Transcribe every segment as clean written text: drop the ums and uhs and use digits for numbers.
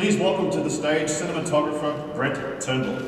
Please welcome to the stage cinematographer Brett Turnbull.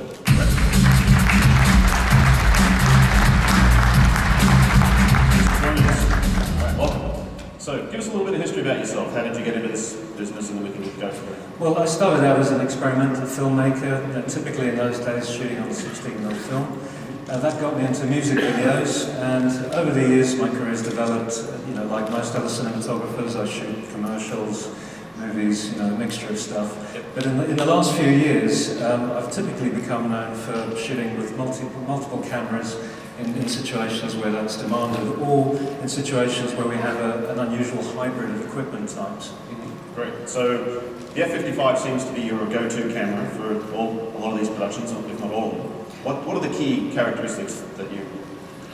Welcome. So, give us a little bit of history about yourself. How did you get into this business, and then we can go from there? Well, I started out as an experimental filmmaker, typically in those days shooting on 16mm film. That got me into music videos, and over the years my career's developed, like most other cinematographers. I shoot commercials, movies, a mixture of stuff. But in the last few years, I've typically become known for shooting with multiple cameras in situations where that's demanded, or in situations where we have an unusual hybrid of equipment types. Great. So the F55 seems to be your go-to camera for a lot of these productions, if not all of them. What are the key characteristics that you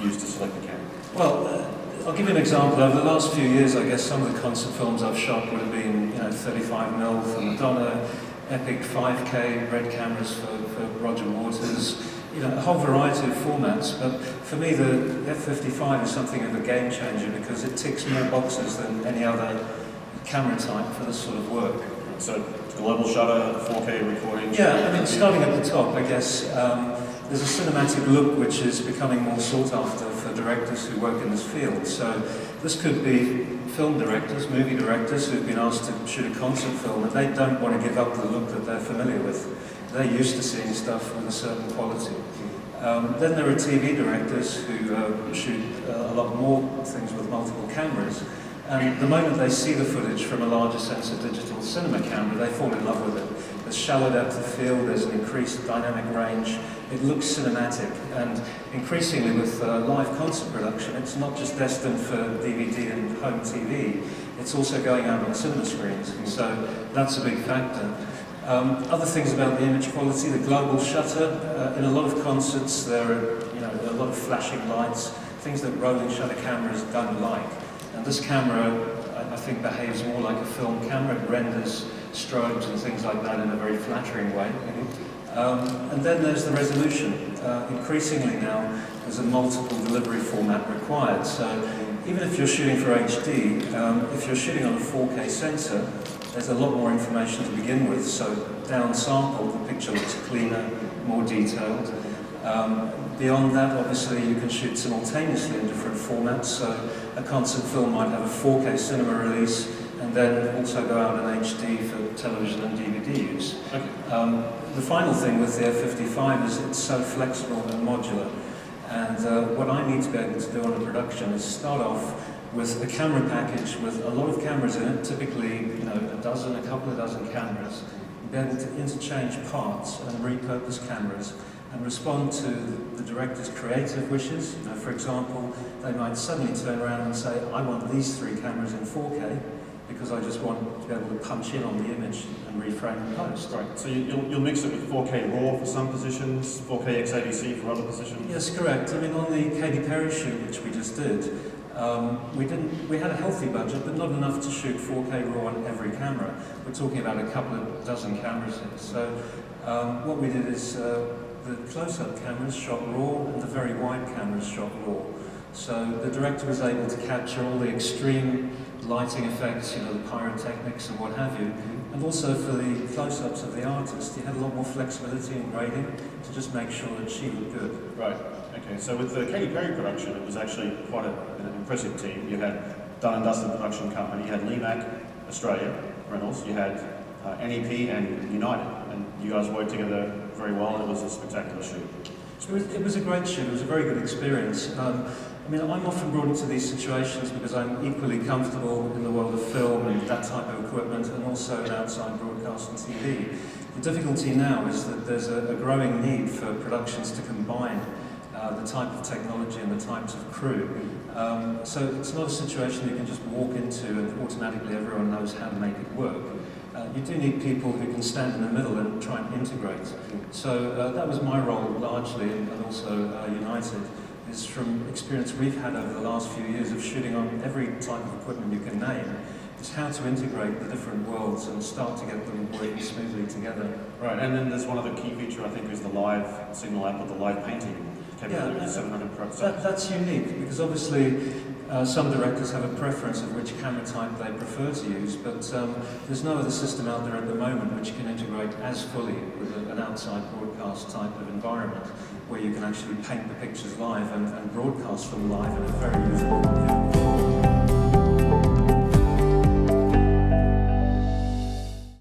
use to select the camera? Well, I'll give you an example. Over the last few years, I guess some of the concert films I've shot would have been 35mm for Madonna, epic 5K red cameras for Roger Waters, a whole variety of formats. But for me, the F55 is something of a game changer because it ticks more boxes than any other camera type for this sort of work. So global shutter, 4K recording. Yeah, starting at the top, I guess, there's a cinematic look which is becoming more sought after for directors who work in this field. So this could be film directors, movie directors who've been asked to shoot a concert film, and they don't want to give up the look that they're familiar with. They're used to seeing stuff with a certain quality. Then there are TV directors who shoot a lot more things with multiple cameras. And the moment they see the footage from a larger sensor digital cinema camera, they fall in love with it. There's shallow depth of field, there's an increased dynamic range, it looks cinematic, and increasingly with live concert production, it's not just destined for DVD and home TV, it's also going out on cinema screens, and so that's a big factor. Other things about the image quality, the global shutter. In a lot of concerts there are a lot of flashing lights, things that rolling shutter cameras don't like. And this camera, I think, behaves more like a film camera. It renders strobes and things like that in a very flattering way. And then there's the resolution. Increasingly now, there's a multiple delivery format required. So even if you're shooting for HD, if you're shooting on a 4K sensor, there's a lot more information to begin with. So down sample, the picture looks cleaner, more detailed. Beyond that, obviously, you can shoot simultaneously in different formats. So a concert film might have a 4K cinema release and then also go out in HD for television and DVD use. Okay. The final thing with the F55 is it's so flexible and modular. And what I need to be able to do on a production is start off with a camera package with a lot of cameras in it, typically a couple of dozen cameras, be able to interchange parts and repurpose cameras and respond to the director's creative wishes. For example, they might suddenly turn around and say, I want these 3 cameras in 4K because I just want to be able to punch in on the image and reframe the post. Right, so you'll mix it with 4K RAW for some positions, 4K XADC for other positions? Yes, correct. On the Katy Perry shoot, which we just did, we had a healthy budget, but not enough to shoot 4K RAW on every camera. We're talking about a couple of dozen cameras here. So what we did is the close-up cameras shot RAW and the very wide cameras shot RAW. So the director was able to capture all the extreme lighting effects, the pyrotechnics and what have you. And also for the close-ups of the artist, you had a lot more flexibility in grading to just make sure that she looked good. Right, okay. So with the Katy Perry production, it was actually quite an impressive team. You had Dun and Dustin Production Company, you had Lemac Australia, Reynolds, you had NAB and United, and you guys worked together very well, and it was a spectacular shoot. It was a great shoot, it was a very good experience. I'm often brought into these situations because I'm equally comfortable in the world of film and that type of equipment, and also in outside broadcast and TV. The difficulty now is that there's a growing need for productions to combine the type of technology and the types of crew. So it's not a situation you can just walk into and automatically everyone knows how to make it work. You do need people who can stand in the middle and try and integrate. So that was my role largely, and also United, is from experience we've had over the last few years of shooting on every type of equipment you can name, is how to integrate the different worlds and start to get them working smoothly together. Right, and then there's one other key feature, I think, is the live signal app or the live painting capability of 700 Pro. That's unique, because obviously Some directors have a preference of which camera type they prefer to use, but there's no other system out there at the moment which can integrate as fully with an outside broadcast type of environment, where you can actually paint the pictures live and broadcast them live in a very usable